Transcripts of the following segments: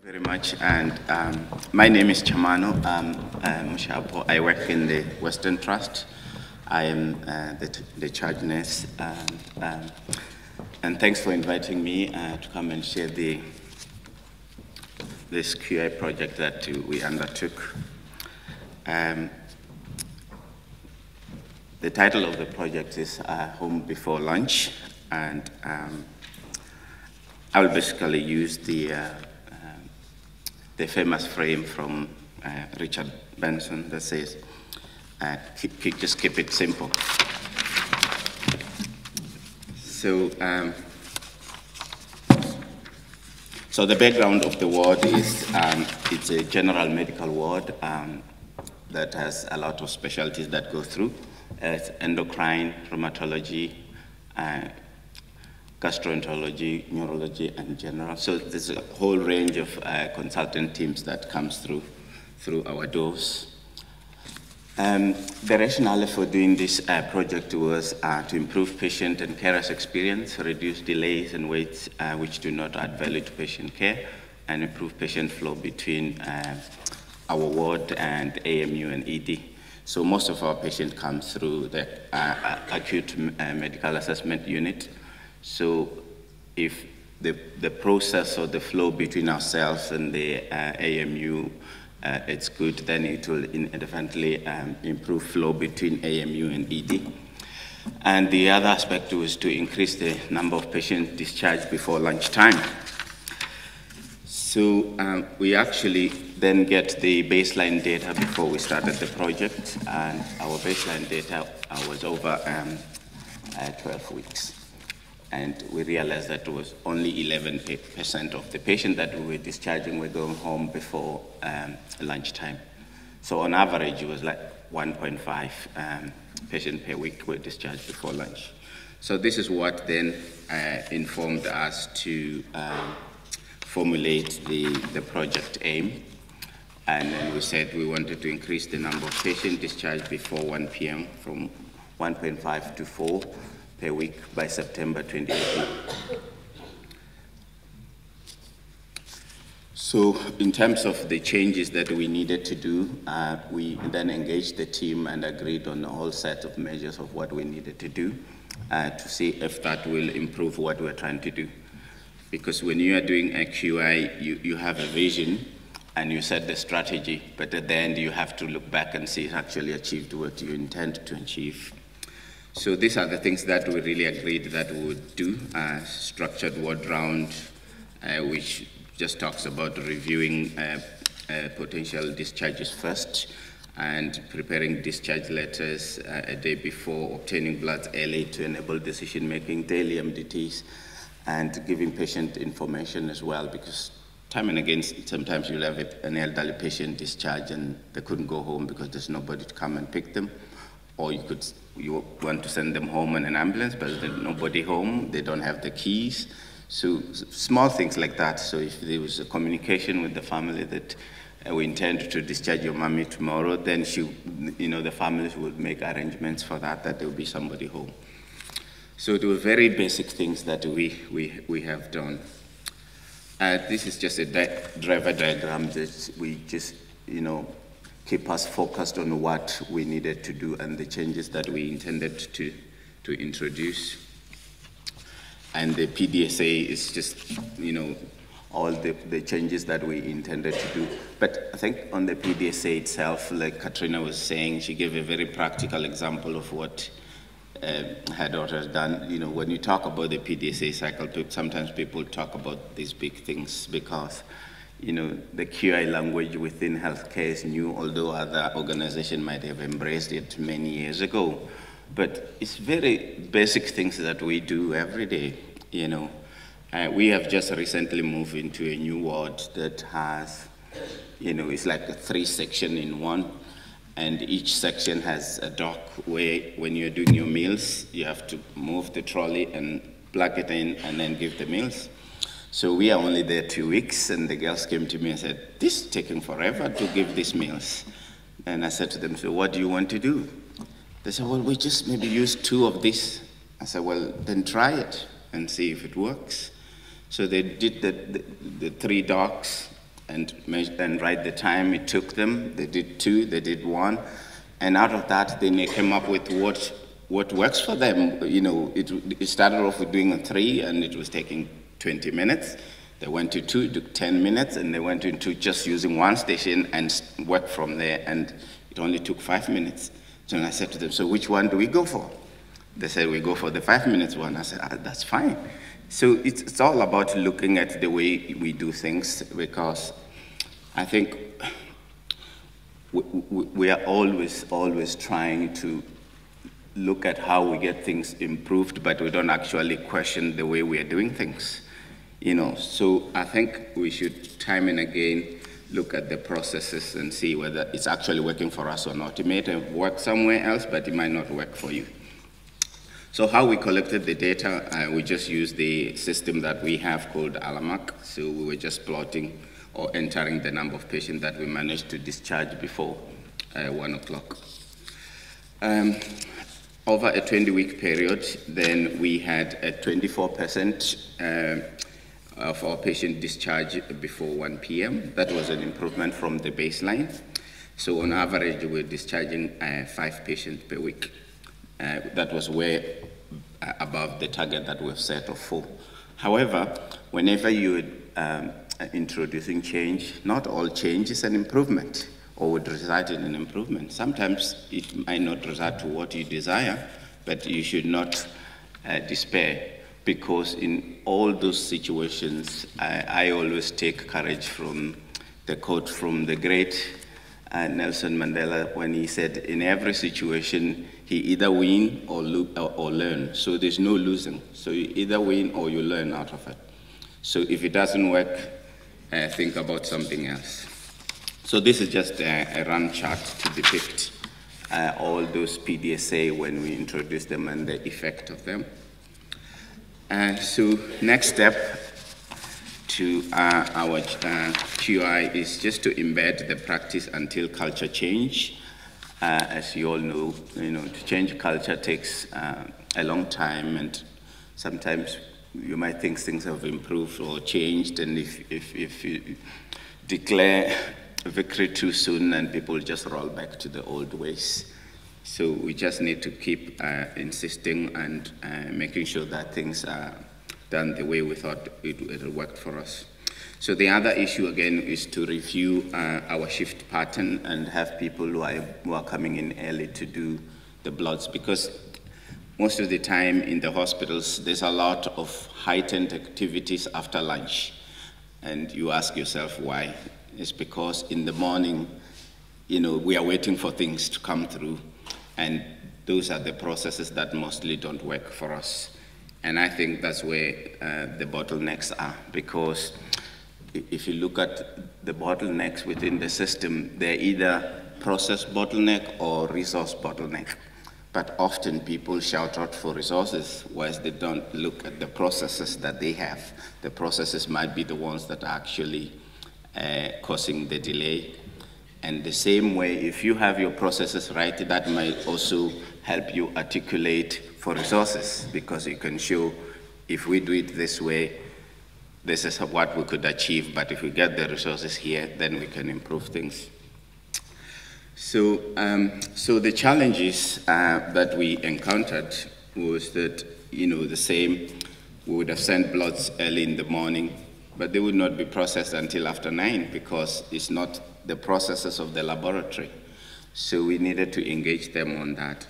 Very much, and my name is Tshamano Mushapho. I work in the Western Trust. I am the charge nurse, and thanks for inviting me to come and share this QI project that we undertook. The title of the project is Home Before Lunch, and I will basically use the famous frame from Richard Benson that says, just keep it simple. So, so the background of the ward is it's a general medical ward that has a lot of specialties that go through. It's endocrine, rheumatology, gastroenterology, neurology, and general. So there's a whole range of consultant teams that comes through our doors. The rationale for doing this project was to improve patient and carers' experience, reduce delays and waits which do not add value to patient care, and improve patient flow between our ward and AMU and ED. So most of our patients come through the acute medical assessment unit. So if the process or the flow between ourselves and the AMU it's good, then it will definitely improve flow between AMU and ED. And the other aspect was to increase the number of patients discharged before lunchtime. So we actually then get the baseline data before we started the project, and our baseline data was over 12 weeks. And we realized that it was only 11% of the patients that we were discharging were going home before lunchtime. So on average, it was like 1.5 patients per week were discharged before lunch. So this is what then informed us to formulate the project aim. And then we said we wanted to increase the number of patients discharged before 1 p.m. from 1.5 to 4 per week by September 2018. So in terms of the changes that we needed to do, we then engaged the team and agreed on a whole set of measures of what we needed to do to see if that will improve what we're trying to do. Because when you are doing a QI, you have a vision and you set the strategy, but at the end you have to look back and see it actually achieved what you intend to achieve. So these are the things that we really agreed that we would do. Structured ward round, which just talks about reviewing potential discharges first and preparing discharge letters a day before, obtaining bloods early to enable decision-making, daily MDTs, and giving patient information as well, because time and again, sometimes you'll have an elderly patient discharged and they couldn't go home because there's nobody to come and pick them. Or you want to send them home in an ambulance, but there's nobody home, they don't have the keys. So small things like that. So if there was a communication with the family that we intend to discharge your mommy tomorrow, then the families would make arrangements for that there will be somebody home. So there were very basic things that we have done. This is just a driver diagram that we just, keep us focused on what we needed to do and the changes that we intended to introduce. And the PDSA is just, all the changes that we intended to do. But I think on the PDSA itself, like Katrina was saying, she gave a very practical example of what her daughter has done. When you talk about the PDSA cycle, sometimes people talk about these big things because the QI language within healthcare is new, although other organizations might have embraced it many years ago. But it's very basic things that we do every day, We have just recently moved into a new ward that has, it's like a 3-section in one. And each section has a dock where when you're doing your meals, you have to move the trolley and plug it in and then give the meals. So we are only there 2 weeks, and the girls came to me and said, this is taking forever to give these meals. And I said to them, so what do you want to do? They said, well, we just maybe use 2 of these. I said, well, then try it and see if it works. So they did the 3 docks, and write the time it took them. They did 2, they did 1, and out of that, then they came up with what works for them. You know, it started off with doing a 3, and it was taking 20 minutes. They went to 2, it took 10 minutes, and they went into just using one station and worked from there, and it only took 5 minutes. So I said to them, so which one do we go for? They said, we go for the 5 minutes one. I said, that's fine. So it's all about looking at the way we do things, because I think we are always trying to look at how we get things improved, but we don't actually question the way we are doing things. You know, so I think we should time and again look at the processes and see whether it's actually working for us or not. It may have worked somewhere else, but it might not work for you. So how we collected the data, we just used the system that we have called Alamac. So we were just plotting or entering the number of patients that we managed to discharge before 1 o'clock. Over a 20-week period, then we had a 24% of our patient discharge before 1 p.m. That was an improvement from the baseline. So on average, we're discharging 5 patients per week. That was way above the target that we've set of 4. However, whenever you're introducing change, not all change is an improvement or would result in an improvement. Sometimes it might not result to what you desire, but you should not despair, because in all those situations, I always take courage from the quote from the great Nelson Mandela, when he said, in every situation, he either win or learn. So there's no losing. So you either win or you learn out of it. So if it doesn't work, think about something else. So this is just a run chart to depict all those PDSA when we introduce them and the effect of them. So next step to our QI is just to embed the practice until culture change. As you all know, to change culture takes a long time, and sometimes you might think things have improved or changed, and if you declare victory too soon, and people just roll back to the old ways. So we just need to keep insisting and making sure that things are done the way we thought it worked for us. So the other issue again is to review our shift pattern and have people who are coming in early to do the bloods, because most of the time in the hospitals there's a lot of heightened activities after lunch, and you ask yourself why. It's because in the morning, we are waiting for things to come through, and those are the processes that mostly don't work for us. And I think that's where the bottlenecks are, because if you look at the bottlenecks within the system, they're either process bottleneck or resource bottleneck. But often people shout out for resources, whereas they don't look at the processes that they have. The processes might be the ones that are actually causing the delay. And the same way, if you have your processes right, that might also help you articulate for resources, because you can show, if we do it this way, this is what we could achieve, but if we get the resources here, then we can improve things. So, the challenges that we encountered was that, the same, we would have sent bloods early in the morning, but they would not be processed until after 9, because it's not the processes of the laboratory. So we needed to engage them on that.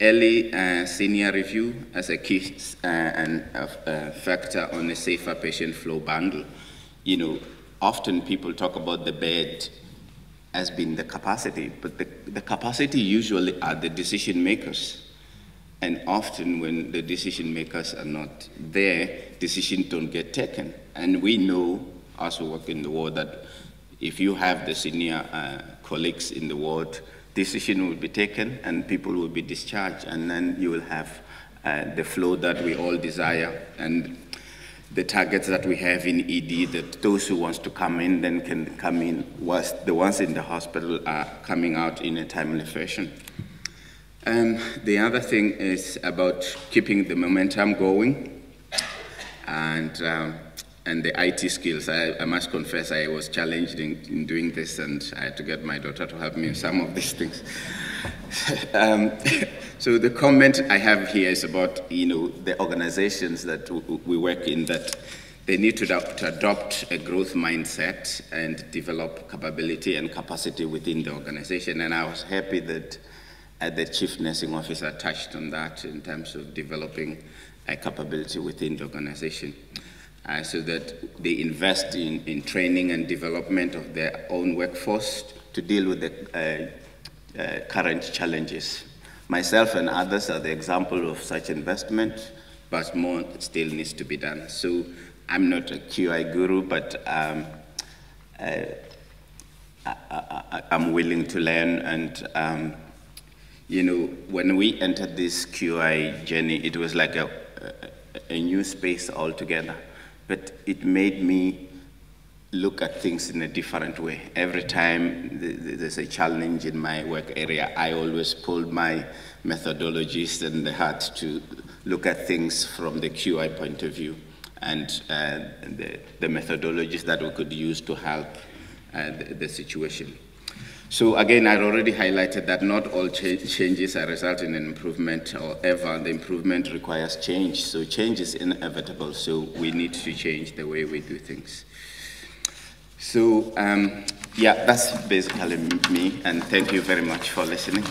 Early senior review as a key factor on a safer patient flow bundle. Often people talk about the bed as being the capacity, but the capacity usually are the decision makers. And often when the decision makers are not there, decisions don't get taken. And we know, as we work in the ward, that if you have the senior colleagues in the ward, decision will be taken and people will be discharged, and then you will have the flow that we all desire and the targets that we have in ED, that those who wants to come in then can come in, whilst the ones in the hospital are coming out in a timely fashion. The other thing is about keeping the momentum going, and and the IT skills. I must confess I was challenged in doing this, and I had to get my daughter to help me in some of these things. So the comment I have here is about, the organizations that we work in, that they need to adopt a growth mindset and develop capability and capacity within the organization. And I was happy that the Chief Nursing Officer touched on that in terms of developing a capability within the organization. So that they invest in training and development of their own workforce to deal with the current challenges. Myself and others are the example of such investment, but more still needs to be done. So I'm not a QI guru, but I'm willing to learn. And when we entered this QI journey, it was like a new space altogether. But it made me look at things in a different way. Every time there's a challenge in my work area, I always pulled my methodologies and the heart to look at things from the QI point of view, and the methodologies that we could use to help the situation. So again, I already highlighted that not all changes are resulting in improvement, or ever. The improvement requires change. So change is inevitable. So we need to change the way we do things. So yeah, that's basically me. And thank you very much for listening.